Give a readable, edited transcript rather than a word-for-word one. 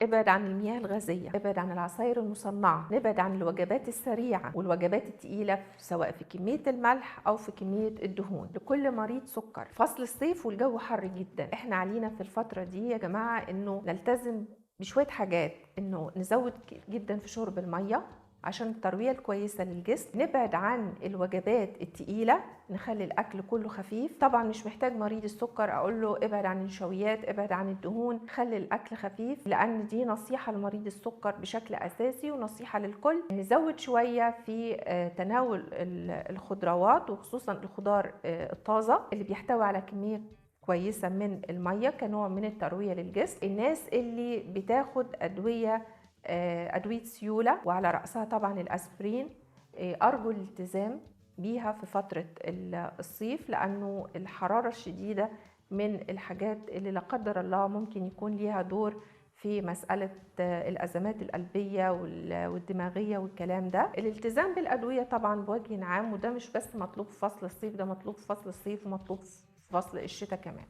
ابعد عن المياه الغازية، ابعد عن العصاير المصنعة، نبعد عن الوجبات السريعة والوجبات التقيلة سواء في كمية الملح أو في كمية الدهون. لكل مريض سكر، فصل الصيف والجو حر جدا، احنا علينا في الفترة دي يا جماعة انه نلتزم بشوية حاجات، انه نزود جدا في شرب المية عشان التروية الكويسة للجسم، نبعد عن الوجبات التقيلة، نخلي الأكل كله خفيف. طبعا مش محتاج مريض السكر أقول له ابعد عن النشويات، ابعد عن الدهون، خلي الأكل خفيف، لأن دي نصيحة لمريض السكر بشكل أساسي ونصيحة للكل. نزود شوية في تناول الخضروات وخصوصا الخضار الطازة اللي بيحتوي على كمية كويسة من المية كنوع من التروية للجسم. الناس اللي بتاخد أدوية سيولة وعلى رأسها طبعا الأسبرين، أرجو الالتزام بيها في فترة الصيف، لأنه الحرارة الشديدة من الحاجات اللي لا قدر الله ممكن يكون ليها دور في مسألة الأزمات القلبية والدماغية والكلام ده. الالتزام بالأدوية طبعا بوجه عام، وده مش بس مطلوب في فصل الصيف، ده مطلوب في فصل الصيف ومطلوب في فصل الشتاء كمان.